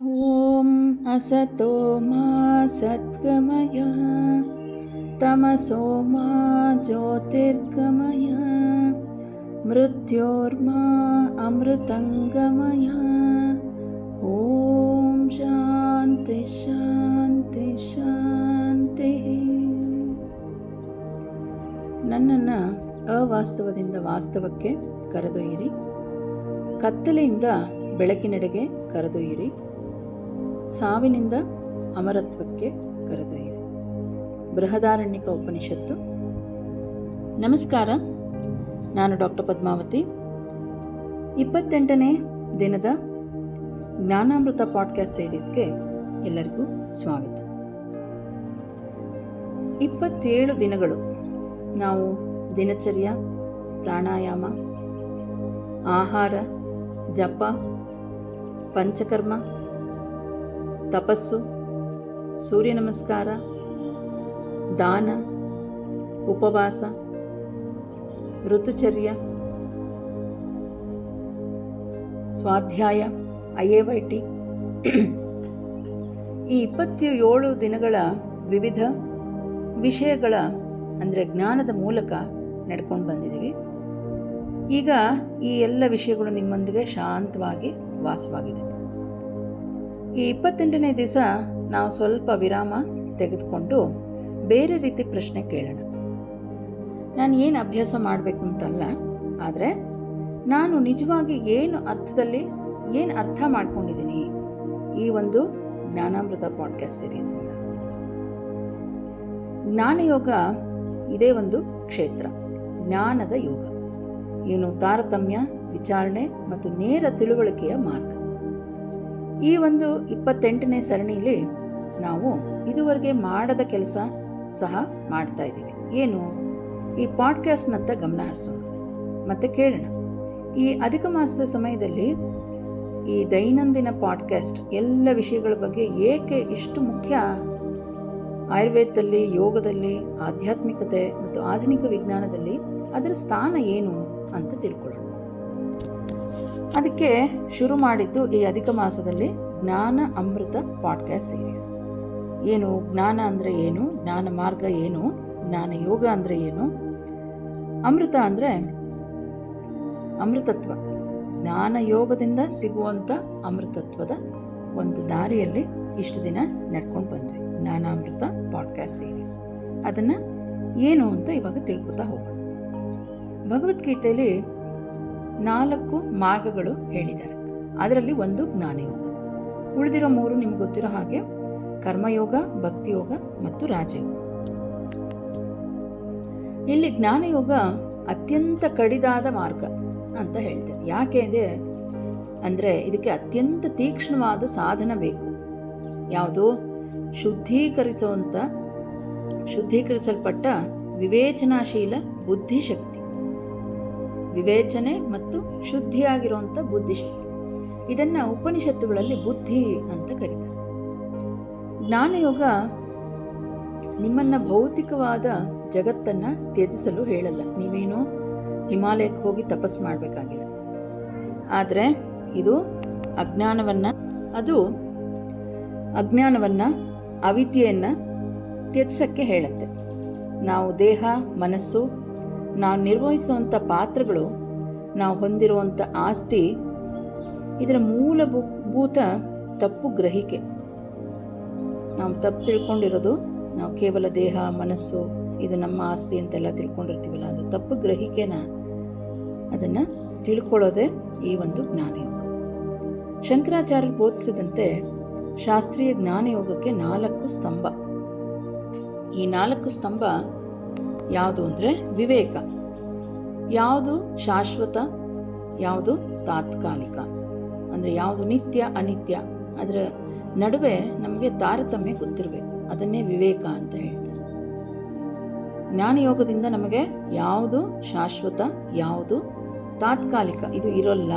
ಓಂ ಅಸತೋ ಮಾ ಸದ್ಗಮಯ ತಮಸೋ ಮಾ ಜ್ಯೋತಿರ್ಗಮಯ ಮೃತ್ಯೋರ್ಮಾ ಅಮೃತಂಗಮಯ. ಓಂ ಶಾಂತಿ ಶಾಂತಿ ಶಾಂತಿ. ನನ್ನನ್ನು ಅವಾಸ್ತವದಿಂದ ವಾಸ್ತವಕ್ಕೆ ಕರೆದೊಯ್ಯಿರಿ, ಕತ್ತಲೆಯಿಂದ ಬೆಳಕಿನೆಡೆಗೆ ಕರೆದೊಯ್ಯಿರಿ, ಸಾವಿನಿಂದ ಅಮರತ್ವಕ್ಕೆ ಕರೆದೊಯ್ಯಿರಿ. ಬೃಹದಾರಣ್ಯಕ ಉಪನಿಷತ್ತು. ನಮಸ್ಕಾರ, ನಾನು ಡಾಕ್ಟರ್ ಪದ್ಮಾವತಿ. 28ನೇ ದಿನದ ಜ್ಞಾನಾಮೃತ ಪಾಡ್ಕಾಸ್ಟ್ ಸೀರೀಸ್ಗೆ ಎಲ್ಲರಿಗೂ ಸ್ವಾಗತ. 27 ದಿನಗಳು ನಾವು ದಿನಚರ್ಯ, ಪ್ರಾಣಾಯಾಮ, ಆಹಾರ, ಜಪ, ಪಂಚಕರ್ಮ, ತಪಸ್ಸು, ಸೂರ್ಯ ನಮಸ್ಕಾರ, ದಾನ, ಉಪವಾಸ, ಋತುಚರ್ಯ, ಸ್ವಾಧ್ಯಾಯ, IAYT, ಈ 27 ದಿನಗಳ ವಿವಿಧ ವಿಷಯಗಳ ಅಂದರೆ ಜ್ಞಾನದ ಮೂಲಕ ನಡ್ಕೊಂಡು ಬಂದಿದ್ದೀವಿ. ಈಗ ಈ ಎಲ್ಲ ವಿಷಯಗಳು ನಿಮ್ಮೊಂದಿಗೆ ಶಾಂತವಾಗಿ ವಾಸವಾಗಿದೆ. ಈ 28ನೇ ದಿವಸ ನಾವು ಸ್ವಲ್ಪ ವಿರಾಮ ತೆಗೆದುಕೊಂಡು ಬೇರೆ ರೀತಿ ಪ್ರಶ್ನೆ ಕೇಳೋಣ. ನಾನು ಏನು ಅಭ್ಯಾಸ ಮಾಡಬೇಕು ಅಂತಲ್ಲ, ಆದರೆ ನಾನು ನಿಜವಾಗಿ ಏನು ಅರ್ಥ ಮಾಡ್ಕೊಂಡಿದ್ದೀನಿ ಈ ಒಂದು ಜ್ಞಾನಾಮೃತ ಪಾಡ್ಕಾಸ್ಟ್ ಸೀರೀಸಿಂದ. ಜ್ಞಾನಯೋಗ ಇದೇ ಒಂದು ಕ್ಷೇತ್ರ, ಜ್ಞಾನದ ಯೋಗ. ಏನು ತಾರತಮ್ಯ, ವಿಚಾರಣೆ ಮತ್ತು ನೇರ ತಿಳುವಳಿಕೆಯ ಮಾರ್ಗ. ಈ ಒಂದು 28ನೇ ಸರಣಿಯಲ್ಲಿ ನಾವು ಇದುವರೆಗೆ ಮಾಡದ ಕೆಲಸ ಸಹ ಮಾಡ್ತಾ ಇದ್ದೀವಿ. ಏನು? ಈ ಪಾಡ್ಕಾಸ್ಟ್ನತ್ತ ಗಮನ ಹರಿಸೋಣ ಮತ್ತು ಕೇಳೋಣ. ಈ ಅಧಿಕ ಮಾಸದ ಸಮಯದಲ್ಲಿ ಈ ದೈನಂದಿನ ಪಾಡ್ಕಾಸ್ಟ್ ಎಲ್ಲ ವಿಷಯಗಳ ಬಗ್ಗೆ ಏಕೆ ಇಷ್ಟು ಮುಖ್ಯ? ಆಯುರ್ವೇದದಲ್ಲಿ, ಯೋಗದಲ್ಲಿ, ಆಧ್ಯಾತ್ಮಿಕತೆ ಮತ್ತು ಆಧುನಿಕ ವಿಜ್ಞಾನದಲ್ಲಿ ಅದರ ಸ್ಥಾನ ಏನು ಅಂತ ತಿಳ್ಕೊಳ್ಳೋಣ. ಅದಕ್ಕೆ ಶುರು ಮಾಡಿದ್ದು ಈ ಅಧಿಕ ಮಾಸದಲ್ಲಿ ಜ್ಞಾನ ಅಮೃತ ಪಾಡ್ಕಾಸ್ಟ್ ಸೀರೀಸ್. ಏನು ಜ್ಞಾನ ಅಂದರೆ ಏನು, ಜ್ಞಾನ ಮಾರ್ಗ ಏನು, ಜ್ಞಾನ ಯೋಗ ಅಂದರೆ ಏನು, ಅಮೃತ ಅಂದರೆ ಅಮೃತತ್ವ, ಜ್ಞಾನ ಯೋಗದಿಂದ ಸಿಗುವಂಥ ಅಮೃತತ್ವದ ಒಂದು ದಾರಿಯಲ್ಲಿ ಇಷ್ಟು ದಿನ ನಡ್ಕೊಂಡು ಬಂದ್ವಿ. ಜ್ಞಾನಾಮೃತ ಪಾಡ್ಕಾಸ್ಟ್ ಸೀರೀಸ್ ಅದನ್ನು ಏನು ಅಂತ ಇವಾಗ ತಿಳ್ಕೊತಾ ಹೋಗೋಣ. ಭಗವದ್ಗೀತೆಯಲ್ಲಿ 4 ಮಾರ್ಗಗಳು ಹೇಳಿದ್ದಾರೆ. ಅದರಲ್ಲಿ ಒಂದು ಜ್ಞಾನಯೋಗ. ಉಳಿದಿರೋ 3 ನಿಮ್ಗೆ ಗೊತ್ತಿರೋ ಹಾಗೆ ಕರ್ಮಯೋಗ, ಭಕ್ತಿಯೋಗ ಮತ್ತು ರಾಜಯೋಗ. ಇಲ್ಲಿ ಜ್ಞಾನಯೋಗ ಅತ್ಯಂತ ಕಡಿದಾದ ಮಾರ್ಗ ಅಂತ ಹೇಳ್ತಾರೆ. ಯಾಕೆ ಇದೆ ಅಂದರೆ ಇದಕ್ಕೆ ಅತ್ಯಂತ ತೀಕ್ಷ್ಣವಾದ ಸಾಧನ ಬೇಕು. ಯಾವುದು? ಶುದ್ಧೀಕರಿಸಲ್ಪಟ್ಟ ವಿವೇಚನಾಶೀಲ ಬುದ್ಧಿಶಕ್ತಿ. ವಿವೇಚನೆ ಮತ್ತು ಶುದ್ಧಿಯಾಗಿರುವಂಥ ಬುದ್ಧಿಶಕ್ತಿ. ಇದನ್ನು ಉಪನಿಷತ್ತುಗಳಲ್ಲಿ ಬುದ್ಧಿ ಅಂತ ಕರೀತಾರೆ. ಜ್ಞಾನಯೋಗ ನಿಮ್ಮನ್ನು ಭೌತಿಕವಾದ ಜಗತ್ತನ್ನು ತ್ಯಜಿಸಲು ಹೇಳಲ್ಲ. ನೀವೇನು ಹಿಮಾಲಯಕ್ಕೆ ಹೋಗಿ ತಪಸ್ಸು ಮಾಡಬೇಕಾಗಿಲ್ಲ. ಆದರೆ ಇದು ಅಜ್ಞಾನವನ್ನು ಅವಿದ್ಯೆಯನ್ನು ತ್ಯಜಿಸಕ್ಕೆ ಹೇಳುತ್ತೆ. ನಾವು ದೇಹ, ಮನಸ್ಸು, ನಾವು ನಿರ್ವಹಿಸುವಂಥ ಪಾತ್ರಗಳು, ನಾವು ಹೊಂದಿರುವಂಥ ಆಸ್ತಿ, ಇದರ ಮೂಲಭೂತ ತಪ್ಪು ಗ್ರಹಿಕೆ. ನಾವು ತಪ್ಪು ತಿಳ್ಕೊಂಡಿರೋದು, ನಾವು ಕೇವಲ ದೇಹ, ಮನಸ್ಸು ಇದು ನಮ್ಮ ಆಸ್ತಿ ಅಂತೆಲ್ಲ ತಿಳ್ಕೊಂಡಿರ್ತೀವಲ್ಲ, ಅದು ತಪ್ಪು ಗ್ರಹಿಕೆನ ಅದನ್ನು ತಿಳ್ಕೊಳ್ಳೋದೇ ಈ ಒಂದು ಜ್ಞಾನಯೋಗ. ಶಂಕರಾಚಾರ್ಯರು ಬೋಧಿಸಿದಂತೆ ಶಾಸ್ತ್ರೀಯ ಜ್ಞಾನಯೋಗಕ್ಕೆ 4 ಸ್ತಂಭ. ಈ 4 ಸ್ತಂಭ ಯಾವುದು ಅಂದರೆ ವಿವೇಕ. ಯಾವುದು ಶಾಶ್ವತ, ಯಾವುದು ತಾತ್ಕಾಲಿಕ, ಅಂದರೆ ಯಾವುದು ನಿತ್ಯ ಅನಿತ್ಯ, ಅದರ ನಡುವೆ ನಮಗೆ ತಾರತಮ್ಯ ಗೊತ್ತಿರಬೇಕು. ಅದನ್ನೇ ವಿವೇಕ ಅಂತ ಹೇಳ್ತಾರೆ. ಜ್ಞಾನಯೋಗದಿಂದ ನಮಗೆ ಯಾವುದು ಶಾಶ್ವತ, ಯಾವುದು ತಾತ್ಕಾಲಿಕ, ಇದು ಇರೋಲ್ಲ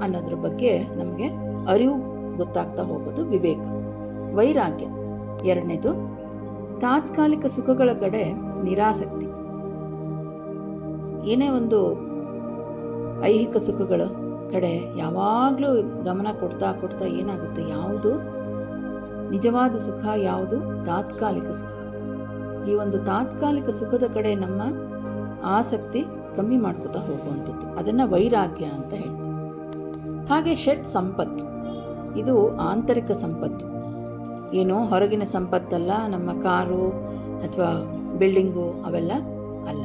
ಅನ್ನೋದ್ರ ಬಗ್ಗೆ ನಮಗೆ ಅರಿವು ಗೊತ್ತಾಗ್ತಾ ಹೋಗೋದು ವಿವೇಕ. ವೈರಾಗ್ಯ 2ನೇದು. ತಾತ್ಕಾಲಿಕ ಸುಖಗಳ ಕಡೆ ನಿರಾಸಕ್ತಿ. ಏನೇ ಒಂದು ಐಹಿಕ ಸುಖಗಳು, ಕಡೆ ಯಾವಾಗಲೂ ಗಮನ ಕೊಡ್ತಾ ಕೊಡ್ತಾ ಏನಾಗುತ್ತೆ, ಯಾವುದು ನಿಜವಾದ ಸುಖ, ಯಾವುದು ತಾತ್ಕಾಲಿಕ ಸುಖ, ಈ ಒಂದು ತಾತ್ಕಾಲಿಕ ಸುಖದ ಕಡೆ ನಮ್ಮ ಆಸಕ್ತಿ ಕಮ್ಮಿ ಮಾಡ್ಕೋತಾ ಹೋಗುವಂಥದ್ದು, ಅದನ್ನು ವೈರಾಗ್ಯ ಅಂತ ಹೇಳ್ತೀವಿ. ಹಾಗೆ ಷಟ್ ಸಂಪತ್ತು, ಇದು ಆಂತರಿಕ ಸಂಪತ್ತು, ಏನೋ ಹೊರಗಿನ ಸಂಪತ್ತಲ್ಲ, ನಮ್ಮ ಕಾರು ಅಥವಾ ಬಿಲ್ಡಿಂಗು ಅವೆಲ್ಲ ಅಲ್ಲ.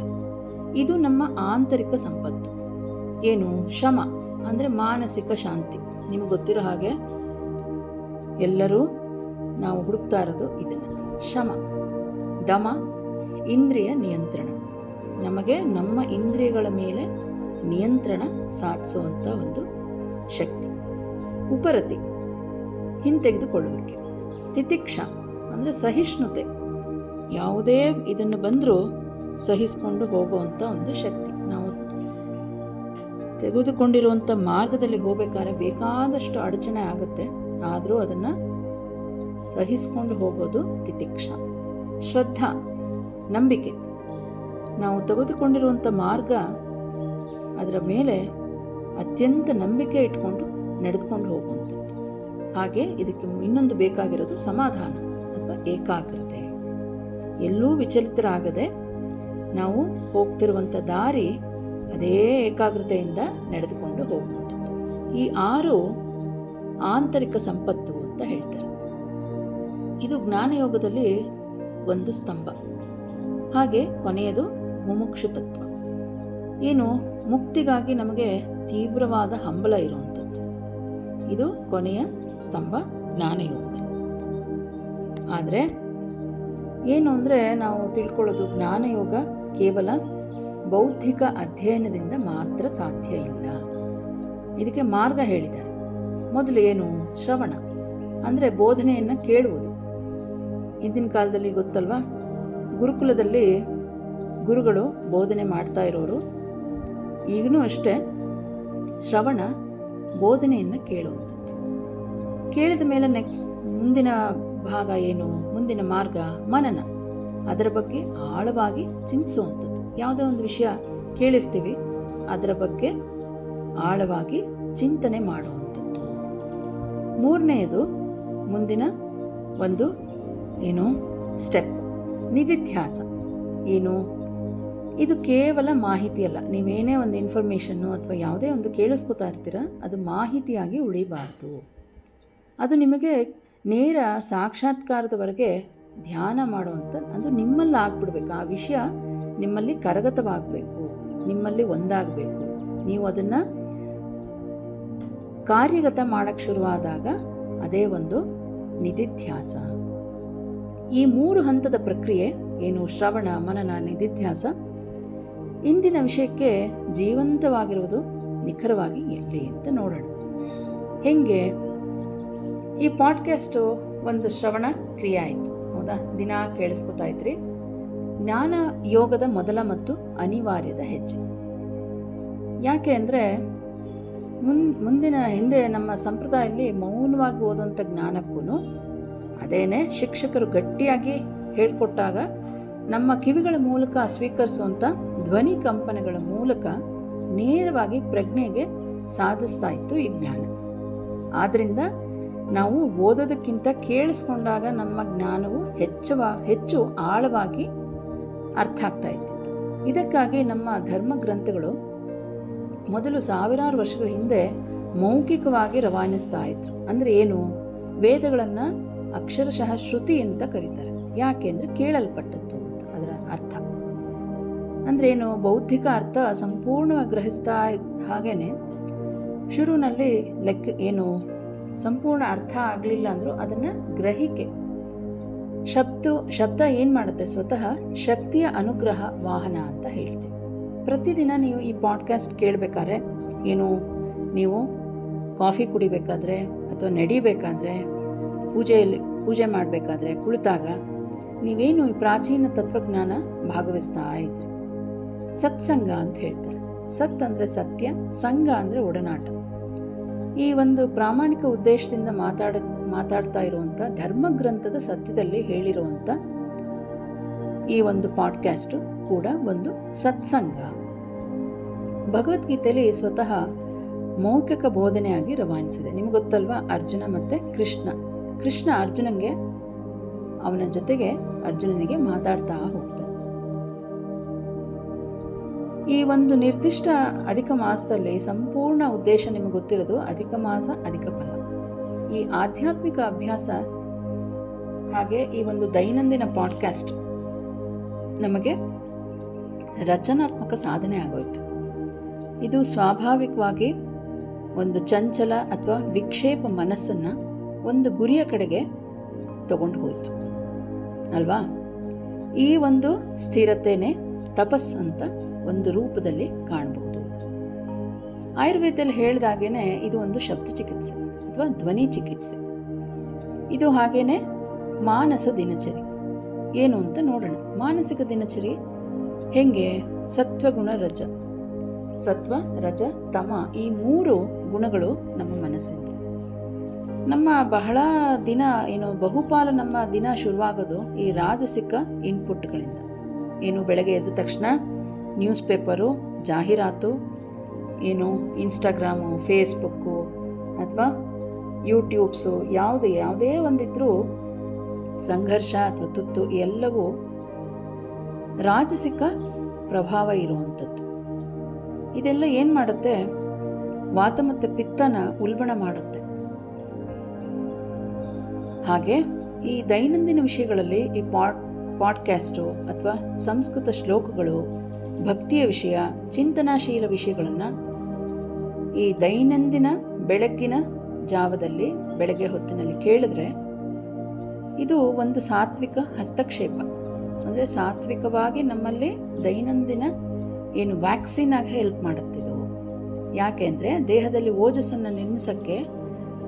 ಇದು ನಮ್ಮ ಆಂತರಿಕ ಸಂಪತ್ತು. ಏನು? ಶಮ ಅಂದರೆ ಮಾನಸಿಕ ಶಾಂತಿ. ನಿಮಗೆ ಗೊತ್ತಿರೋ ಹಾಗೆ ಎಲ್ಲರೂ ನಾವು ಹುಡುಕ್ತಾ ಇರೋದು ಇದನ್ನು. ಶಮ, ದಮ, ಇಂದ್ರಿಯ ನಿಯಂತ್ರಣ, ನಮಗೆ ನಮ್ಮ ಇಂದ್ರಿಯಗಳ ಮೇಲೆ ನಿಯಂತ್ರಣ ಸಾಧಿಸುವಂಥ ಒಂದು ಶಕ್ತಿ. ಉಪರತಿ, ಹಿಂತೆಗೆದುಕೊಳ್ಳುವಿಕೆ. ತಿತಿಕ್ಷ ಅಂದರೆ ಸಹಿಷ್ಣುತೆ, ಯಾವುದೇ ಇದನ್ನು ಬಂದರೂ ಸಹಿಸಿಕೊಂಡು ಹೋಗುವಂಥ ಒಂದು ಶಕ್ತಿ. ನಾವು ತೆಗೆದುಕೊಂಡಿರುವಂಥ ಮಾರ್ಗದಲ್ಲಿ ಹೋಗಬೇಕಾದ್ರೆ ಬೇಕಾದಷ್ಟು ಅಡಚಣೆ ಆಗುತ್ತೆ, ಆದರೂ ಅದನ್ನು ಸಹಿಸಿಕೊಂಡು ಹೋಗೋದು ತಿತಿಕ್ಷ. ಶ್ರದ್ಧಾ, ನಂಬಿಕೆ, ನಾವು ತೆಗೆದುಕೊಂಡಿರುವಂಥ ಮಾರ್ಗ ಅದರ ಮೇಲೆ ಅತ್ಯಂತ ನಂಬಿಕೆ ಇಟ್ಕೊಂಡು ನಡೆದುಕೊಂಡು ಹೋಗುವಂಥದ್ದು. ಹಾಗೆ ಇದಕ್ಕೆ ಇನ್ನೊಂದು ಬೇಕಾಗಿರೋದು ಸಮಾಧಾನ ಅಥವಾ ಏಕಾಗ್ರತೆ. ಎಲ್ಲೂ ವಿಚಲಿತರಾಗದೆ ನಾವು ಹೋಗ್ತಿರುವಂಥ ದಾರಿ ಅದೇ ಏಕಾಗ್ರತೆಯಿಂದ ನಡೆದುಕೊಂಡು ಹೋಗುವಂಥದ್ದು. ಈ 6 ಆಂತರಿಕ ಸಂಪತ್ತು ಅಂತ ಹೇಳ್ತಾರೆ. ಇದು ಜ್ಞಾನಯೋಗದಲ್ಲಿ ಒಂದು ಸ್ತಂಭ. ಹಾಗೆ ಕೊನೆಯದು ಮುಮುಕ್ಷು ತತ್ವ, ಏನು ಮುಕ್ತಿಗಾಗಿ ನಮಗೆ ತೀವ್ರವಾದ ಹಂಬಲ ಇರುವಂಥದ್ದು. ಇದು ಕೊನೆಯ ಸ್ತಂಭ ಜ್ಞಾನಯೋಗದಲ್ಲಿ. ಆದರೆ ಏನು ಅಂದರೆ ನಾವು ತಿಳ್ಕೊಳ್ಳೋದು, ಜ್ಞಾನಯೋಗ ಕೇವಲ ಬೌದ್ಧಿಕ ಅಧ್ಯಯನದಿಂದ ಮಾತ್ರ ಸಾಧ್ಯ ಇಲ್ಲ. ಇದಕ್ಕೆ ಮಾರ್ಗ ಹೇಳಿದ್ದಾರೆ. ಮೊದಲು ಏನು? ಶ್ರವಣ ಅಂದರೆ ಬೋಧನೆಯನ್ನು ಕೇಳುವುದು. ಹಿಂದಿನ ಕಾಲದಲ್ಲಿ ಗೊತ್ತಲ್ವಾ, ಗುರುಕುಲದಲ್ಲಿ ಗುರುಗಳು ಬೋಧನೆ ಮಾಡ್ತಾ ಇರೋರು, ಈಗಲೂ ಅಷ್ಟೇ ಶ್ರವಣ, ಬೋಧನೆಯನ್ನು ಕೇಳುವಂಥದ್ದು. ಕೇಳಿದ ಮೇಲೆ ಮುಂದಿನ ಭಾಗ ಏನು? ಮುಂದಿನ ಮಾರ್ಗ ಮನನ, ಅದರ ಬಗ್ಗೆ ಆಳವಾಗಿ ಚಿಂತಿಸುವಂಥದ್ದು. ಯಾವುದೇ ಒಂದು ವಿಷಯ ಕೇಳಿರ್ತೀವಿ, ಅದರ ಬಗ್ಗೆ ಆಳವಾಗಿ ಚಿಂತನೆ ಮಾಡುವಂಥದ್ದು. ಮೂರನೆಯದು ಮುಂದಿನ ಒಂದು ಏನು ಸ್ಟೆಪ್, ನಿಧಿಧ್ಯಾಸ. ಏನು? ಇದು ಕೇವಲ ಮಾಹಿತಿ ಅಲ್ಲ. ನೀವೇನೇ ಒಂದು ಇನ್ಫಾರ್ಮೇಷನ್ನು ಅಥವಾ ಯಾವುದೇ ಒಂದು ಕೇಳಿಸ್ಕೊತಾ ಇರ್ತೀರ, ಅದು ಮಾಹಿತಿಯಾಗಿ ಉಳಿಬಾರ್ದು. ಅದು ನಿಮಗೆ ನೇರ ಸಾಕ್ಷಾತ್ಕಾರದವರೆಗೆ ಧ್ಯಾನ ಮಾಡುವಂಥ, ಅದು ನಿಮ್ಮಲ್ಲಿ ಆಗ್ಬಿಡ್ಬೇಕು. ಆ ವಿಷಯ ನಿಮ್ಮಲ್ಲಿ ಕರಗತವಾಗಬೇಕು, ನಿಮ್ಮಲ್ಲಿ ಒಂದಾಗಬೇಕು. ನೀವು ಅದನ್ನು ಕಾರ್ಯಗತ ಮಾಡೋಕ್ಕೆ ಶುರುವಾದಾಗ ಅದೇ ಒಂದು ನಿಧಿಧ್ಯಾಸ. ಈ 3 ಹಂತದ ಪ್ರಕ್ರಿಯೆ ಏನು? ಶ್ರವಣ, ಮನನ, ನಿಧಿಧ್ಯಾಸ. ಇಂದಿನ ವಿಷಯಕ್ಕೆ ಜೀವಂತವಾಗಿರುವುದು ನಿಖರವಾಗಿ ಎಲ್ಲಿ ಅಂತ ನೋಡೋಣ. ಹೆಂಗೆ? ಈ ಪಾಡ್ಕಾಸ್ಟು ಒಂದು ಶ್ರವಣ ಕ್ರಿಯೆ ಆಯಿತು, ಹೌದಾ? ದಿನ ಕೇಳಿಸ್ಕೊತಾ ಇದ್ರಿ. ಜ್ಞಾನ ಯೋಗದ ಮೊದಲ ಮತ್ತು ಅನಿವಾರ್ಯದ ಹೆಜ್ಜೆ. ಯಾಕೆ ಅಂದರೆ ಹಿಂದೆ ನಮ್ಮ ಸಂಪ್ರದಾಯದಲ್ಲಿ ಮೌನವಾಗಿ ಓದುವಂಥ ಜ್ಞಾನಕ್ಕೂ ಅದೇನೇ ಶಿಕ್ಷಕರು ಗಟ್ಟಿಯಾಗಿ ಹೇಳ್ಕೊಟ್ಟಾಗ ನಮ್ಮ ಕಿವಿಗಳ ಮೂಲಕ ಸ್ವೀಕರಿಸುವಂಥ ಧ್ವನಿ ಕಂಪನಗಳ ಮೂಲಕ ನೇರವಾಗಿ ಪ್ರಜ್ಞೆಗೆ ಸಾಧಿಸ್ತಾ ಇತ್ತು ಈ ಜ್ಞಾನ. ಆದ್ದರಿಂದ ನಾವು ಓದೋದಕ್ಕಿಂತ ಕೇಳಿಸ್ಕೊಂಡಾಗ ನಮ್ಮ ಜ್ಞಾನವು ಹೆಚ್ಚು ಆಳವಾಗಿ ಅರ್ಥ ಆಗ್ತಾ ಇತ್ತು. ಇದಕ್ಕಾಗಿ ನಮ್ಮ ಧರ್ಮ ಗ್ರಂಥಗಳು ಮೊದಲು ಸಾವಿರಾರು ವರ್ಷಗಳ ಹಿಂದೆ ಮೌಖಿಕವಾಗಿ ರವಾನಿಸ್ತಾ ಇದ್ರು. ಅಂದರೆ ಏನು? ವೇದಗಳನ್ನು ಅಕ್ಷರಶಃ ಶ್ರುತಿ ಅಂತ ಕರೀತಾರೆ. ಯಾಕೆ ಅಂದರೆ ಕೇಳಲ್ಪಟ್ಟದ್ದು ಅಂತ ಅದರ ಅರ್ಥ. ಅಂದರೆ ಏನು? ಬೌದ್ಧಿಕ ಅರ್ಥ ಸಂಪೂರ್ಣವಾಗಿ ಗ್ರಹಿಸ್ತಾ ಹಾಗೇನೆ ಶುರುವಿನಲ್ಲಿ ಸಂಪೂರ್ಣ ಅರ್ಥ ಆಗಲಿಲ್ಲ ಅಂದರೂ ಅದನ್ನು ಗ್ರಹಿಕೆ. ಶಬ್ದ ಏನು ಮಾಡುತ್ತೆ? ಸ್ವತಃ ಶಕ್ತಿಯ ಅನುಗ್ರಹ ವಾಹನ ಅಂತ ಹೇಳ್ತೀವಿ. ಪ್ರತಿದಿನ ನೀವು ಈ ಪಾಡ್ಕಾಸ್ಟ್ ಕೇಳಬೇಕಾದ್ರೆ, ನೀವು ಕಾಫಿ ಕುಡಿಬೇಕಾದ್ರೆ ಅಥವಾ ನಡಿಬೇಕಾದ್ರೆ, ಪೂಜೆ ಮಾಡಬೇಕಾದ್ರೆ, ಕುಳಿತಾಗ ನೀವೇನು ಈ ಪ್ರಾಚೀನ ತತ್ವಜ್ಞಾನ ಭಾಗವಹಿಸ್ತಾ ಇದ್ರಿ. ಸತ್ಸಂಗ ಅಂತ ಹೇಳ್ತಾರೆ. ಸತ್ ಅಂದರೆ ಸತ್ಯ, ಸಂಘ ಅಂದರೆ ಒಡನಾಟ. ಈ ಒಂದು ಪ್ರಾಮಾಣಿಕ ಉದ್ದೇಶದಿಂದ ಮಾತಾಡ್ತಾ ಇರುವಂಥ ಧರ್ಮಗ್ರಂಥದ ಸತ್ಯದಲ್ಲಿ ಹೇಳಿರುವಂಥ ಈ ಒಂದು ಪಾಡ್ಕಾಸ್ಟು ಕೂಡ ಒಂದು ಸತ್ಸಂಗ. ಭಗವದ್ಗೀತೆಯಲ್ಲಿ ಸ್ವತಃ ಮೌಖಿಕ ಬೋಧನೆಯಾಗಿ ರವಾನಿಸಿದೆ. ನಿಮ್ಗೆ ಗೊತ್ತಲ್ವಾ, ಅರ್ಜುನ ಮತ್ತು ಕೃಷ್ಣ ಅರ್ಜುನನಿಗೆ ಅವನ ಜೊತೆಗೆ ಅರ್ಜುನನಿಗೆ ಮಾತಾಡ್ತಾ ಹೋಗ್ತಾನೆ. ಈ ಒಂದು ನಿರ್ದಿಷ್ಟ ಅಧಿಕ ಮಾಸದಲ್ಲಿ ಸಂಪೂರ್ಣ ಉದ್ದೇಶ ನಿಮಗೆ ಗೊತ್ತಿರೋದು ಅಧಿಕ ಮಾಸ ಅಧಿಕ ಫಲ. ಈ ಆಧ್ಯಾತ್ಮಿಕ ಅಭ್ಯಾಸ ಹಾಗೆ ಈ ಒಂದು ದೈನಂದಿನ ಪಾಡ್ಕಾಸ್ಟ್ ನಮಗೆ ರಚನಾತ್ಮಕ ಸಾಧನೆ ಆಗೋಯ್ತು. ಇದು ಸ್ವಾಭಾವಿಕವಾಗಿ ಒಂದು ಚಂಚಲ ಅಥವಾ ವಿಕ್ಷೇಪ ಮನಸ್ಸನ್ನು ಒಂದು ಗುರಿಯ ಕಡೆಗೆ ತಗೊಂಡು ಹೋಯ್ತು ಅಲ್ವಾ. ಈ ಒಂದು ಸ್ಥಿರತೆನೇ ತಪಸ್ ಅಂತ ಒಂದು ರೂಪದಲ್ಲಿ ಕಾಣಬಹುದು. ಆಯುರ್ವೇದದಲ್ಲಿ ಹೇಳಿದಾಗೇನೆ ಇದು ಒಂದು ಶಬ್ದ ಚಿಕಿತ್ಸೆ ಅಥವಾ ಧ್ವನಿ ಚಿಕಿತ್ಸೆ. ಇದು ಹಾಗೇನೆ ಮಾನಸ ದಿನಚರಿ ಏನು ಅಂತ ನೋಡೋಣ. ಮಾನಸಿಕ ದಿನಚರಿ ಹೆಂಗೆ? ಸತ್ವಗುಣ ರಜ, ಸತ್ವ ರಜ ತಮ, ಈ 3 ಗುಣಗಳು ನಮ್ಮ ಮನಸ್ಸಿಂದ. ನಮ್ಮ ಬಹಳ ದಿನ ಬಹುಪಾಲು ನಮ್ಮ ದಿನ ಶುರುವಾಗೋದು ಈ ರಾಜಸಿಕ ಇನ್ಪುಟ್ಗಳಿಂದ. ಬೆಳಗ್ಗೆ ಎದ್ದ ತಕ್ಷಣ ನ್ಯೂಸ್ ಪೇಪರು, ಜಾಹೀರಾತು, ಇನ್ಸ್ಟಾಗ್ರಾಮು, ಫೇಸ್ಬುಕ್ಕು ಅಥವಾ ಯೂಟ್ಯೂಬ್ಸು, ಯಾವುದೇ ಒಂದಿದ್ರೂ ಸಂಘರ್ಷ ಅಥವಾ ತುತ್ತು ಎಲ್ಲವೂ ರಾಜಸಿಕ ಪ್ರಭಾವ ಇರುವಂಥದ್ದು. ಇದೆಲ್ಲ ಏನು ಮಾಡುತ್ತೆ? ವಾತ ಮತ್ತು ಪಿತ್ತನ ಉಲ್ಬಣ ಮಾಡುತ್ತೆ. ಹಾಗೆ ಈ ದೈನಂದಿನ ವಿಷಯಗಳಲ್ಲಿ ಈ ಪಾಡ್ಕ್ಯಾಸ್ಟು ಅಥವಾ ಸಂಸ್ಕೃತ ಶ್ಲೋಕಗಳು, ಭಕ್ತಿಯ ವಿಷಯ, ಚಿಂತನಾಶೀಲ ವಿಷಯಗಳನ್ನು ಈ ದೈನಂದಿನ ಬೆಳಗ್ಗಿನ ಜಾವದಲ್ಲಿ ಬೆಳಗ್ಗೆ ಹೊತ್ತಿನಲ್ಲಿ ಕೇಳಿದ್ರೆ ಇದು ಒಂದು ಸಾತ್ವಿಕ ಹಸ್ತಕ್ಷೇಪ. ಅಂದರೆ ಸಾತ್ವಿಕವಾಗಿ ನಮ್ಮಲ್ಲಿ ದೈನಂದಿನ ವ್ಯಾಕ್ಸಿನ್ ಆಗಿ ಹೆಲ್ಪ್ ಮಾಡುತ್ತಿದ್ದು. ಯಾಕೆ ಅಂದರೆ ದೇಹದಲ್ಲಿ ಓಜಸ್ಸನ್ನು ನಿರ್ಮಿಸೋಕ್ಕೆ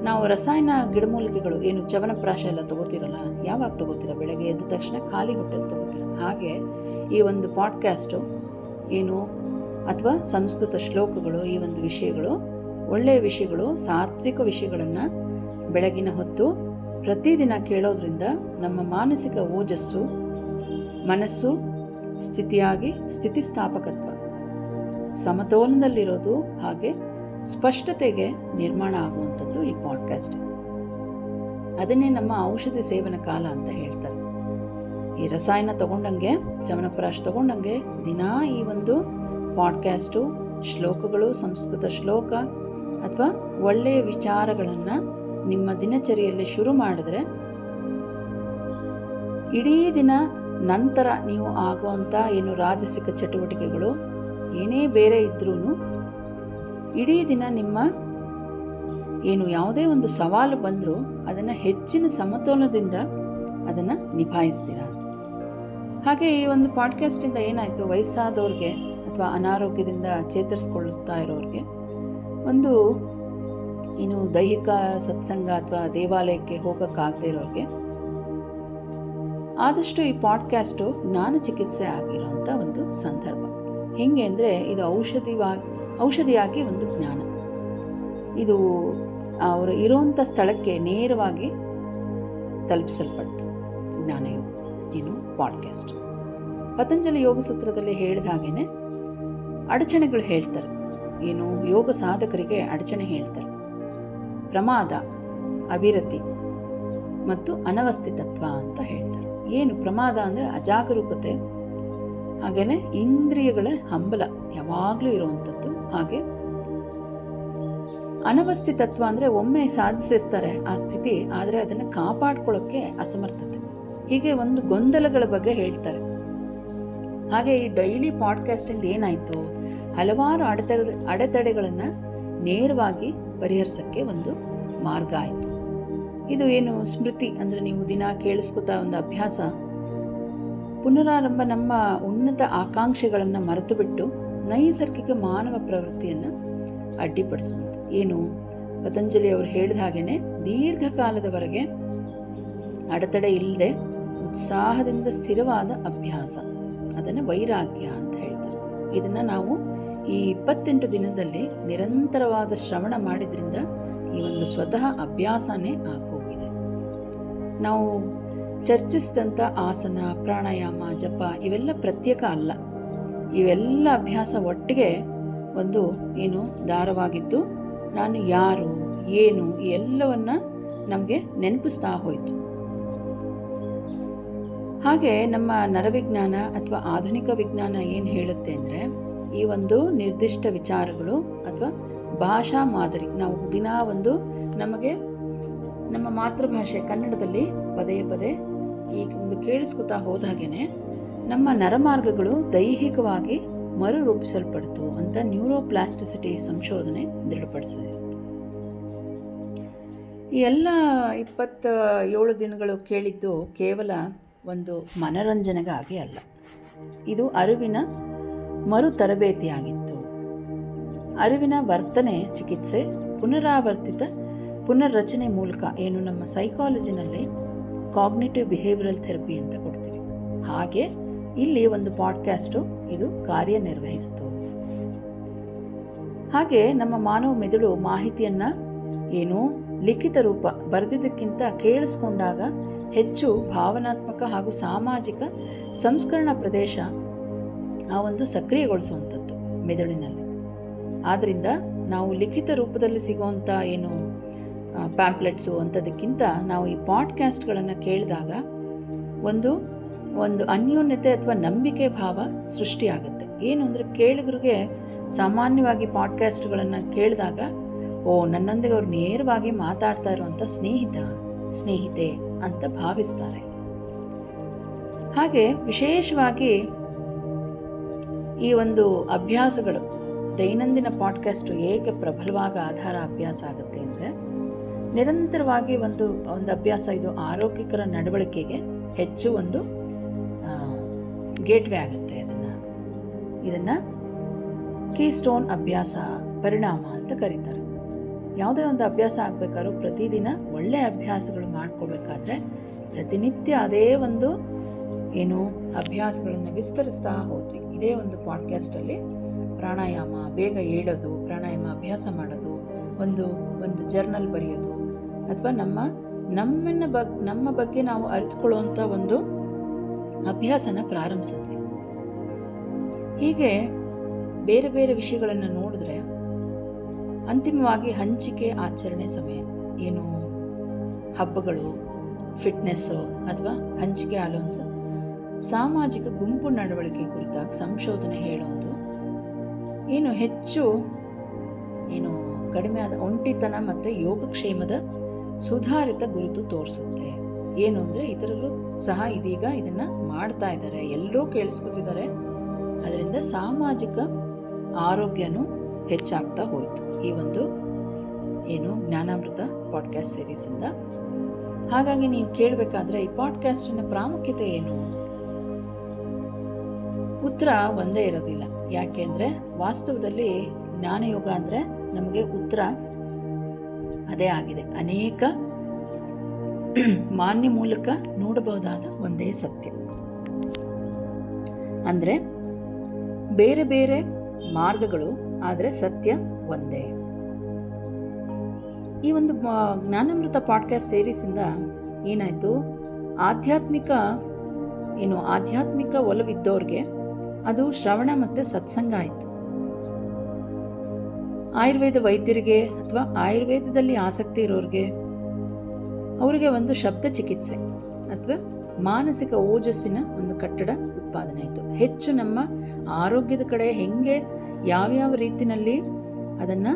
ನಾವು ರಸಾಯನ ಗಿಡಮೂಲಿಕೆಗಳು ಚವನಪ್ರಾಶ ಎಲ್ಲ ತಗೋತಿರಲ್ಲ, ಯಾವಾಗ ತಗೋತೀರ? ಬೆಳಗ್ಗೆ ಎದ್ದ ತಕ್ಷಣ ಖಾಲಿ ಹೊಟ್ಟೆಲಿ ತಗೋತೀರ. ಹಾಗೆ ಈ ಒಂದು ಪಾಡ್ಕ್ಯಾಸ್ಟು ಅಥವಾ ಸಂಸ್ಕೃತ ಶ್ಲೋಕಗಳು, ಈ ಒಂದು ವಿಷಯಗಳು, ಒಳ್ಳೆಯ ವಿಷಯಗಳು, ಸಾತ್ವಿಕ ವಿಷಯಗಳನ್ನು ಬೆಳಗಿನ ಹೊತ್ತು ಪ್ರತಿದಿನ ಕೇಳೋದ್ರಿಂದ ನಮ್ಮ ಮಾನಸಿಕ ಓಜಸ್ಸು, ಮನಸ್ಸು ಸ್ಥಿತಿಸ್ಥಾಪಕತ್ವ, ಸಮತೋಲನದಲ್ಲಿರೋದು ಹಾಗೆ ಸ್ಪಷ್ಟತೆಗೆ ನಿರ್ಮಾಣ ಆಗುವಂಥದ್ದು ಈ ಪಾಡ್ಕಾಸ್ಟ್. ಅದನ್ನೇ ನಮ್ಮ ಔಷಧಿ ಸೇವನ ಕಾಲ ಅಂತ ಹೇಳ್ತಾರೆ. ಈ ರಸಾಯನ ತಗೊಂಡಂಗೆ, ಚವನಪ್ರಾಶ ತಗೊಂಡಂಗೆ ದಿನಾ ಈ ಒಂದು ಪಾಡ್ಕ್ಯಾಸ್ಟು, ಶ್ಲೋಕಗಳು, ಸಂಸ್ಕೃತ ಶ್ಲೋಕ ಅಥವಾ ಒಳ್ಳೆಯ ವಿಚಾರಗಳನ್ನು ನಿಮ್ಮ ದಿನಚರಿಯಲ್ಲಿ ಶುರು ಮಾಡಿದ್ರೆ ಇಡೀ ದಿನ ನಂತರ ನೀವು ಆಗುವಂಥ ರಾಜಸಿಕ ಚಟುವಟಿಕೆಗಳು ಏನೇ ಬೇರೆ ಇದ್ರೂ ಇಡೀ ದಿನ ನಿಮ್ಮ ಯಾವುದೇ ಒಂದು ಸವಾಲು ಬಂದರೂ ಅದನ್ನು ಹೆಚ್ಚಿನ ಸಮತೋಲನದಿಂದ ಅದನ್ನು ನಿಭಾಯಿಸ್ತೀರ. ಹಾಗೆ ಈ ಒಂದು ಪಾಡ್ಕಾಸ್ಟಿಂದ ಏನಾಯಿತು, ವಯಸ್ಸಾದವ್ರಿಗೆ ಅಥವಾ ಅನಾರೋಗ್ಯದಿಂದ ಚೇತರಿಸ್ಕೊಳ್ತಾ ಇರೋರಿಗೆ, ಒಂದು ದೈಹಿಕ ಸತ್ಸಂಗ ಅಥವಾ ದೇವಾಲಯಕ್ಕೆ ಹೋಗೋಕ್ಕಾಗದೇ ಇರೋರಿಗೆ ಆದಷ್ಟು ಈ ಪಾಡ್ಕ್ಯಾಸ್ಟು ಜ್ಞಾನ ಚಿಕಿತ್ಸೆ ಆಗಿರೋಂಥ ಒಂದು ಸಂದರ್ಭ. ಹೇಗೆ ಅಂದರೆ ಇದು ಔಷಧಿಯಾಗಿ ಒಂದು ಜ್ಞಾನ, ಇದು ಅವರು ಇರೋಂಥ ಸ್ಥಳಕ್ಕೆ ನೇರವಾಗಿ ತಲುಪಿಸಲ್ಪಡ್ತು ಜ್ಞಾನಯೋಗ ಪಾಡ್ಕಾಸ್ಟ್. ಪತಂಜಲಿ ಯೋಗ ಸೂತ್ರದಲ್ಲಿ ಹೇಳಿದ ಹಾಗೇನೆ ಅಡಚಣೆಗಳು ಹೇಳ್ತಾರೆ. ಯೋಗ ಸಾಧಕರಿಗೆ ಅಡಚಣೆ ಹೇಳ್ತಾರೆ. ಪ್ರಮಾದ, ಅವಿರತಿ ಮತ್ತು ಅನವಸ್ಥಿತತ್ವ ಅಂತ ಹೇಳ್ತಾರೆ. ಪ್ರಮಾದ ಅಂದರೆ ಅಜಾಗರೂಕತೆ, ಹಾಗೆಯೇ ಇಂದ್ರಿಯಗಳ ಹಂಬಲ ಯಾವಾಗಲೂ ಇರುವಂಥದ್ದು. ಹಾಗೆ ಅನವಸ್ಥಿತತ್ವ ಅಂದರೆ ಒಮ್ಮೆ ಸಾಧಿಸಿರ್ತಾರೆ ಆ ಸ್ಥಿತಿ, ಆದರೆ ಅದನ್ನು ಕಾಪಾಡ್ಕೊಳ್ಳೋಕ್ಕೆ ಅಸಮರ್ಥತೆ. ಹೀಗೆ ಒಂದು ಗೊಂದಲಗಳ ಬಗ್ಗೆ ಹೇಳ್ತಾರೆ. ಹಾಗೆ ಈ ಡೈಲಿ ಪಾಡ್ಕಾಸ್ಟಿಂದ ಏನಾಯಿತು, ಹಲವಾರು ಅಡೆತಡೆಗಳನ್ನು ನೇರವಾಗಿ ಪರಿಹರಿಸೋಕ್ಕೆ ಒಂದು ಮಾರ್ಗ ಆಯಿತು. ಇದು ಸ್ಮೃತಿ ಅಂದರೆ ನೀವು ದಿನ ಕೇಳಿಸ್ಕೊತಾ ಒಂದು ಅಭ್ಯಾಸ, ಪುನರಾರಂಭ ನಮ್ಮ ಉನ್ನತ ಆಕಾಂಕ್ಷೆಗಳನ್ನು ಮರೆತು ಬಿಟ್ಟು ನೈಸರ್ಗಿಕ ಮಾನವ ಪ್ರವೃತ್ತಿಯನ್ನು ಅಡ್ಡಿಪಡಿಸುವಂಥ ಪತಂಜಲಿ ಅವರು ಹೇಳಿದ ಹಾಗೇನೆ ದೀರ್ಘಕಾಲದವರೆಗೆ ಅಡೆತಡೆ ಇಲ್ಲದೆ ಉತ್ಸಾಹದಿಂದ ಸ್ಥಿರವಾದ ಅಭ್ಯಾಸ, ಅದನ್ನು ವೈರಾಗ್ಯ ಅಂತ ಹೇಳ್ತಾರೆ. ಇದನ್ನು ನಾವು ಈ 28 ದಿನದಲ್ಲಿ ನಿರಂತರವಾದ ಶ್ರವಣ ಮಾಡಿದ್ರಿಂದ ಈ ಒಂದು ಸ್ವತಃ ಅಭ್ಯಾಸನೇ ಆಗೋಗಿದೆ. ನಾವು ಚರ್ಚಿಸಿದಂಥ ಆಸನ, ಪ್ರಾಣಾಯಾಮ, ಜಪ ಇವೆಲ್ಲ ಪ್ರತ್ಯೇಕ ಅಲ್ಲ. ಇವೆಲ್ಲ ಅಭ್ಯಾಸ ಒಟ್ಟಿಗೆ ಒಂದು ದಾರವಾಗಿದ್ದು ನಾನು ಯಾರು, ಏನು, ಎಲ್ಲವನ್ನ ನಮಗೆ ನೆನಪಿಸ್ತಾ ಹೋಯಿತು. ಹಾಗೆ ನಮ್ಮ ನರವಿಜ್ಞಾನ ಅಥವಾ ಆಧುನಿಕ ವಿಜ್ಞಾನ ಏನು ಹೇಳುತ್ತೆ ಅಂದರೆ, ಈ ಒಂದು ನಿರ್ದಿಷ್ಟ ವಿಚಾರಗಳು ಅಥವಾ ಭಾಷಾ ಮಾದರಿ, ನಾವು ದಿನ ನಮಗೆ ನಮ್ಮ ಮಾತೃಭಾಷೆ ಕನ್ನಡದಲ್ಲಿ ಪದೇ ಪದೇ ಈ ಒಂದು ಕೇಳಿಸ್ಕೊತಾ ಹೋದಾಗೇನೆ ನಮ್ಮ ನರಮಾರ್ಗಗಳು ದೈಹಿಕವಾಗಿ ಮರುರೂಪಿಸಲ್ಪಡ್ತು ಅಂತ ನ್ಯೂರೋಪ್ಲಾಸ್ಟಿಸಿಟಿ ಸಂಶೋಧನೆ ದೃಢಪಡಿಸಿದೆ. ಈ ಎಲ್ಲ 27 ದಿನಗಳು ಕೇಳಿದ್ದು ಕೇವಲ ಒಂದು ಮನರಂಜನೆಗಾಗಿ ಅಲ್ಲ, ಇದು ಅರಿವಿನ ಮರು ತರಬೇತಿಯಾಗಿತ್ತು. ಅರಿವಿನ ವರ್ತನೆ ಚಿಕಿತ್ಸೆ ಪುನರಾವರ್ತಿತ ಪುನರ್ರಚನೆ ಮೂಲಕ, ಏನು ನಮ್ಮ ಸೈಕಾಲಜಿನಲ್ಲಿ ಕಾಗ್ನಿಟಿವ್ ಬಿಹೇವಿಯರಲ್ ಥೆರಪಿ ಅಂತ ಕೊಡ್ತೀವಿ, ಹಾಗೆ ಇಲ್ಲಿ ಒಂದು ಪಾಡ್ಕ್ಯಾಸ್ಟು ಇದು ಕಾರ್ಯನಿರ್ವಹಿಸಿತು. ಹಾಗೆ ನಮ್ಮ ಮಾನವ ಮೆದುಳು ಮಾಹಿತಿಯನ್ನು ಲಿಖಿತ ರೂಪ ಬರೆದಿದ್ದಕ್ಕಿಂತ ಕೇಳಿಸ್ಕೊಂಡಾಗ ಹೆಚ್ಚು ಭಾವನಾತ್ಮಕ ಹಾಗೂ ಸಾಮಾಜಿಕ ಸಂಸ್ಕರಣಾ ಪ್ರದೇಶ ಆ ಒಂದು ಸಕ್ರಿಯಗೊಳಿಸುವಂಥದ್ದು ಮೆದುಳಿನಲ್ಲಿ. ಆದ್ದರಿಂದ ನಾವು ಲಿಖಿತ ರೂಪದಲ್ಲಿ ಸಿಗುವಂಥ ಪ್ಯಾಂಪ್ಲೆಟ್ಸು ಅಂಥದಕ್ಕಿಂತ ನಾವು ಈ ಪಾಡ್ಕ್ಯಾಸ್ಟ್ಗಳನ್ನು ಕೇಳಿದಾಗ ಒಂದು ಅನ್ಯೋನ್ಯತೆ ಅಥವಾ ನಂಬಿಕೆ ಭಾವ ಸೃಷ್ಟಿಯಾಗುತ್ತೆ. ಏನು ಅಂದರೆ, ಕೇಳಿಗರಿಗೆ ಸಾಮಾನ್ಯವಾಗಿ ಪಾಡ್ಕ್ಯಾಸ್ಟ್ಗಳನ್ನು ಕೇಳಿದಾಗ ನನ್ನೊಂದಿಗೆ ಅವ್ರು ನೇರವಾಗಿ ಮಾತಾಡ್ತಾ ಇರುವಂಥ ಸ್ನೇಹಿತೆ ಅಂತ ಭಾವಿಸ್ತಾರೆ. ಹಾಗೆ ವಿಶೇಷವಾಗಿ ಈ ಒಂದು ಅಭ್ಯಾಸಗಳು ದೈನಂದಿನ ಪಾಡ್ಕಾಸ್ಟು ಏಕೆ ಪ್ರಬಲವಾದ ಆಧಾರ ಅಭ್ಯಾಸ ಆಗುತ್ತೆ ಅಂದರೆ, ನಿರಂತರವಾಗಿ ಒಂದು ಅಭ್ಯಾಸ ಇದು ಆರೋಗ್ಯಕರ ನಡವಳಿಕೆಗೆ ಹೆಚ್ಚು ಒಂದು ಗೇಟ್ವೇ ಆಗುತ್ತೆ. ಇದನ್ನು ಕೀಸ್ಟೋನ್ ಅಭ್ಯಾಸ ಪರಿಣಾಮ ಅಂತ ಕರೀತಾರೆ. ಯಾವುದೇ ಒಂದು ಅಭ್ಯಾಸ ಆಗಬೇಕಾದ್ರೂ ಪ್ರತಿದಿನ ಒಳ್ಳೆಯ ಅಭ್ಯಾಸಗಳು ಮಾಡ್ಕೊಳ್ಬೇಕಾದ್ರೆ ಪ್ರತಿನಿತ್ಯ ಅದೇ ಒಂದು ಅಭ್ಯಾಸಗಳನ್ನು ವಿಸ್ತರಿಸ್ತಾ ಹೋದ್ವಿ. ಇದೇ ಒಂದು ಪಾಡ್ಕಾಸ್ಟಲ್ಲಿ ಪ್ರಾಣಾಯಾಮ, ಬೇಗ ಏಳೋದು, ಪ್ರಾಣಾಯಾಮ ಅಭ್ಯಾಸ ಮಾಡೋದು, ಒಂದು ಜರ್ನಲ್ ಬರೆಯೋದು, ಅಥವಾ ನಮ್ಮ ಬಗ್ಗೆ ನಾವು ಅರಿತುಕೊಳ್ಳುವಂಥ ಒಂದು ಅಭ್ಯಾಸನ ಪ್ರಾರಂಭಿಸಿದ್ವಿ. ಹೀಗೆ ಬೇರೆ ಬೇರೆ ವಿಷಯಗಳನ್ನು ನೋಡಿದ್ರೆ ಅಂತಿಮವಾಗಿ ಹಂಚಿಕೆ ಆಚರಣೆ ಸಮಯ, ಹಬ್ಬಗಳು, ಫಿಟ್ನೆಸ್ಸು ಅಥವಾ ಹಂಚಿಕೆ ಅಲೋನ್ಸ್, ಸಾಮಾಜಿಕ ಗುಂಪು ನಡವಳಿಕೆ ಕುರಿತಾಗಿ ಸಂಶೋಧನೆ ಹೇಳೋದು ಹೆಚ್ಚು ಕಡಿಮೆ ಆದ ಒಂಟಿತನ ಮತ್ತು ಯೋಗಕ್ಷೇಮದ ಸುಧಾರಿತ ಗುರುತು ತೋರಿಸುತ್ತೆ. ಅಂದರೆ ಇತರರು ಸಹ ಇದೀಗ ಇದನ್ನು ಮಾಡ್ತಾ ಇದ್ದಾರೆ, ಎಲ್ಲರೂ ಕೇಳಿಸ್ಕೊತಿದ್ದಾರೆ. ಅದರಿಂದ ಸಾಮಾಜಿಕ ಆರೋಗ್ಯನೂ ಹೆಚ್ಚಾಗ್ತಾ ಹೋಯಿತು ಈ ಒಂದು ಜ್ಞಾನಾಮೃತ ಪಾಡ್ಕಾಸ್ಟ್ ಸೀರೀಸಿಂದ. ಹಾಗಾಗಿ ನೀವು ಕೇಳಬೇಕಾದ್ರೆ ಈ ಪಾಡ್ಕಾಸ್ಟಿನ ಪ್ರಾಮುಖ್ಯತೆ ಏನು? ಉತ್ತರ ಒಂದೇ ಇರೋದಿಲ್ಲ. ಯಾಕೆ ಅಂದರೆ ವಾಸ್ತವದಲ್ಲಿ ಜ್ಞಾನಯೋಗ ಅಂದರೆ ನಮಗೆ ಉತ್ತರ ಅದೇ ಆಗಿದೆ. ಅನೇಕ ಮಾನ್ಯ ಮೂಲಕ ನೋಡಬಹುದಾದ ಒಂದೇ ಸತ್ಯ. ಅಂದರೆ ಬೇರೆ ಬೇರೆ ಮಾರ್ಗಗಳು, ಆದರೆ ಸತ್ಯ ಒಂದೇ. ಈ ಒಂದು ಜ್ಞಾನಾಮೃತ ಪಾಡ್ಕಾಸ್ಟ್ ಸೀರೀಸಿಂದ ಏನಾಯಿತು, ಆಧ್ಯಾತ್ಮಿಕ ಒಲವಿದ್ದವ್ರಿಗೆ ಅದು ಶ್ರವಣ ಮತ್ತು ಸತ್ಸಂಗ ಆಯಿತು. ಆಯುರ್ವೇದ ವೈದ್ಯರಿಗೆ ಅಥವಾ ಆಯುರ್ವೇದದಲ್ಲಿ ಆಸಕ್ತಿ ಇರೋರಿಗೆ ಅವರಿಗೆ ಒಂದು ಶಬ್ದ ಚಿಕಿತ್ಸೆ ಅಥವಾ ಮಾನಸಿಕ ಓಜಸ್ಸಿನ ಒಂದು ಕಟ್ಟಡ ಉತ್ಪಾದನೆ ಆಯಿತು. ಹೆಚ್ಚು ನಮ್ಮ ಆರೋಗ್ಯದ ಕಡೆ ಹೆಂಗೆ ಯಾವ್ಯಾವ ರೀತಿಯಲ್ಲಿ ಅದನ್ನು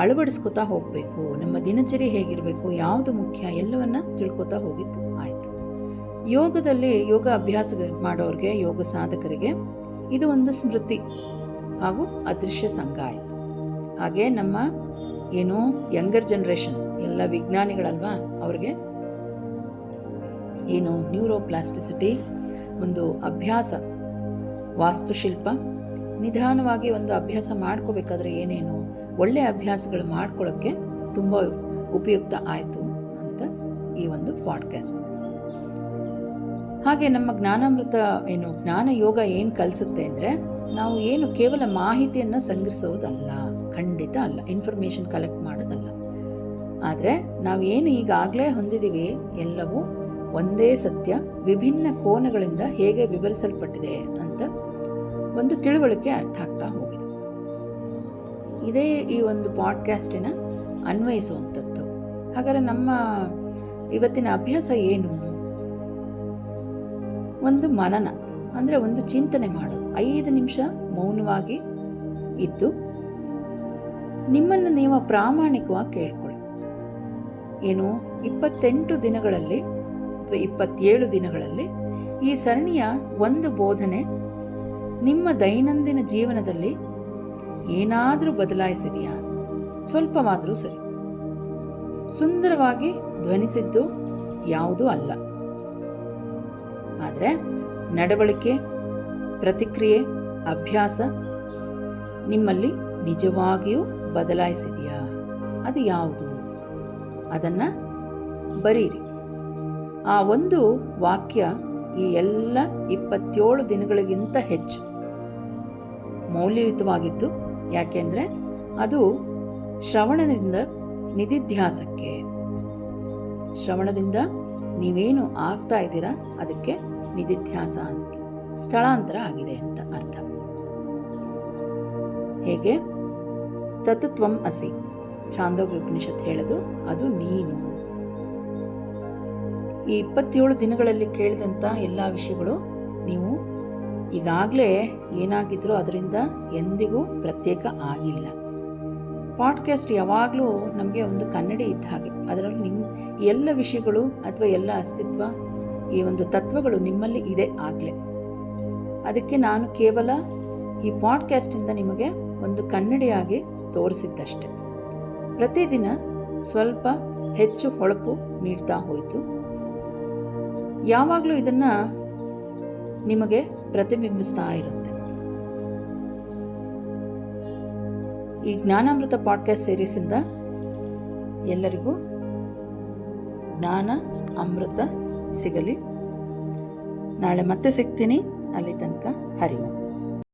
ಅಳವಡಿಸ್ಕೊತಾ ಹೋಗಬೇಕು, ನಮ್ಮ ದಿನಚರಿ ಹೇಗಿರಬೇಕು, ಯಾವುದು ಮುಖ್ಯ, ಎಲ್ಲವನ್ನ ತಿಳ್ಕೊತಾ ಹೋಗಿದ್ದು ಆಯಿತು. ಯೋಗ ಅಭ್ಯಾಸ ಮಾಡೋರಿಗೆ, ಯೋಗ ಸಾಧಕರಿಗೆ ಇದು ಒಂದು ಸ್ಮೃತಿ ಹಾಗೂ ಅದೃಶ್ಯ ಸಂಘ ಆಯಿತು. ಹಾಗೆ ನಮ್ಮ ಯಂಗರ್ ಜನ್ರೇಷನ್ ಎಲ್ಲ ವಿಜ್ಞಾನಿಗಳಲ್ವಾ, ಅವ್ರಿಗೆ ನ್ಯೂರೋಪ್ಲಾಸ್ಟಿಸಿಟಿ ಒಂದು ಅಭ್ಯಾಸ, ವಾಸ್ತುಶಿಲ್ಪ, ನಿಧಾನವಾಗಿ ಒಂದು ಅಭ್ಯಾಸ ಮಾಡ್ಕೋಬೇಕಾದ್ರೆ ಏನೇನು ಒಳ್ಳೆಯ ಅಭ್ಯಾಸಗಳು ಮಾಡ್ಕೊಳ್ಳೋಕ್ಕೆ ತುಂಬ ಉಪಯುಕ್ತ ಆಯಿತು ಅಂತ ಈ ಒಂದು ಪಾಡ್ಕಾಸ್ಟ್. ಹಾಗೆ ನಮ್ಮ ಜ್ಞಾನಾಮೃತ ಜ್ಞಾನ ಯೋಗ ಏನು ಕಲಿಸುತ್ತೆ ಅಂದರೆ, ನಾವು ಕೇವಲ ಮಾಹಿತಿಯನ್ನು ಸಂಗ್ರಹಿಸೋದಲ್ಲ, ಖಂಡಿತ ಅಲ್ಲ, ಇನ್ಫಾರ್ಮೇಷನ್ ಕಲೆಕ್ಟ್ ಮಾಡೋದಲ್ಲ. ಆದರೆ ನಾವೇನು ಈಗಾಗಲೇ ಹೊಂದಿದ್ದೀವಿ ಎಲ್ಲವೂ ಒಂದೇ ಸತ್ಯ ವಿಭಿನ್ನ ಕೋನಗಳಿಂದ ಹೇಗೆ ವಿವರಿಸಲ್ಪಟ್ಟಿದೆ ಅಂತ ಒಂದು ತಿಳುವಳಿಕೆ ಅರ್ಥ ಆಗ್ತಾ ಹೋಗಿದೆ. ಇದೇ ಈ ಒಂದು ಪಾಡ್ಕಾಸ್ಟಿನ ಅನ್ವಯಿಸುವಂಥದ್ದು. ಹಾಗಾದರೆ ನಮ್ಮ ಇವತ್ತಿನ ಅಭ್ಯಾಸ ಏನು? ಒಂದು ಮನನ, ಅಂದರೆ ಒಂದು ಚಿಂತನೆ ಮಾಡೋದು. 5 ನಿಮಿಷ ಮೌನವಾಗಿ ಇದ್ದು ನಿಮ್ಮನ್ನು ನೀವು ಪ್ರಾಮಾಣಿಕವಾಗಿ ಕೇಳ್ಕೊಳ್ಳಿ. ಏನು, 28 ದಿನಗಳಲ್ಲಿ ಅಥವಾ 27 ದಿನಗಳಲ್ಲಿ ಈ ಸರಣಿಯ ಒಂದು ಬೋಧನೆ ನಿಮ್ಮ ದೈನಂದಿನ ಜೀವನದಲ್ಲಿ ಏನಾದರೂ ಬದಲಾಯಿಸಿದೆಯಾ? ಸ್ವಲ್ಪವಾದರೂ ಸರಿ. ಸುಂದರವಾಗಿ ಧ್ವನಿಸಿದ್ದು ಯಾವುದೂ ಅಲ್ಲ, ಆದರೆ ನಡವಳಿಕೆ, ಪ್ರತಿಕ್ರಿಯೆ, ಅಭ್ಯಾಸ ನಿಮ್ಮಲ್ಲಿ ನಿಜವಾಗಿಯೂ ಬದಲಾಯಿಸಿದೆಯಾ? ಅದು ಯಾವುದು? ಅದನ್ನು ಬರೀರಿ. ಆ ಒಂದು ವಾಕ್ಯ ಈ ಎಲ್ಲ 27 ದಿನಗಳಿಗಿಂತ ಹೆಚ್ಚು ಮೌಲ್ಯಯುತವಾಗಿದ್ದು, ಯಾಕೆಂದರೆ ಅದು ಶ್ರವಣದಿಂದ ನಿಧಿಧ್ಯಾಸಕ್ಕೆ, ಶ್ರವಣದಿಂದ ನೀವೇನು ಆಗ್ತಾ ಇದ್ದೀರಾ ಅದಕ್ಕೆ ನಿಧಿಧ್ಯಾಸ ಅಂತ, ಸ್ಥಳಾಂತರ ಆಗಿದೆ ಅಂತ ಅರ್ಥ. ಹೇಗೆ ತತ್ತ್ವಂ ಅಸಿ, ಛಾಂದೋಗ್ಯ ಉಪನಿಷತ್ ಹೇಳೋದು ಅದು ನೀನು. ಈ 27 ದಿನಗಳಲ್ಲಿ ಕೇಳಿದಂಥ ಎಲ್ಲ ವಿಷಯಗಳು ನೀವು ಈಗಾಗಲೇ ಏನಾಗಿದ್ರೂ ಅದರಿಂದ ಎಂದಿಗೂ ಪ್ರತ್ಯೇಕ ಆಗಿಲ್ಲ. ಪಾಡ್ಕಾಸ್ಟ್ ಯಾವಾಗಲೂ ನಮಗೆ ಒಂದು ಕನ್ನಡಿ ಇದ್ದ ಹಾಗೆ. ಅದರಲ್ಲಿ ನಿಮ್ಮ ಎಲ್ಲ ವಿಷಯಗಳು ಅಥವಾ ಎಲ್ಲ ಅಸ್ತಿತ್ವ, ಈ ಒಂದು ತತ್ವಗಳು ನಿಮ್ಮಲ್ಲಿ ಇದೆ ಆಗಲೇ. ಅದಕ್ಕೆ ನಾನು ಕೇವಲ ಈ ಪಾಡ್ಕಾಸ್ಟಿಂದ ನಿಮಗೆ ಒಂದು ಕನ್ನಡಿಯಾಗಿ ತೋರಿಸಿದ್ದಷ್ಟೆ. ಪ್ರತಿದಿನ ಸ್ವಲ್ಪ ಹೆಚ್ಚು ಹೊಳಪು ನೀಡ್ತಾ ಹೋಯಿತು. ಯಾವಾಗಲೂ ಇದನ್ನು ನಿಮಗೆ ಪ್ರತಿಬಿಂಬಿಸ್ತಾ ಇರುತ್ತೆ. ಈ ಜ್ಞಾನಾಮೃತ ಪಾಡ್ಕಾಸ್ಟ್ ಸೀರೀಸಿಂದ ಎಲ್ಲರಿಗೂ ಜ್ಞಾನ ಅಮೃತ ಸಿಗಲಿ. ನಾಳೆ ಮತ್ತೆ ಸಿಗ್ತೀನಿ. ಅಲ್ಲಿ ತನಕ ಹರಿ ಓಂ.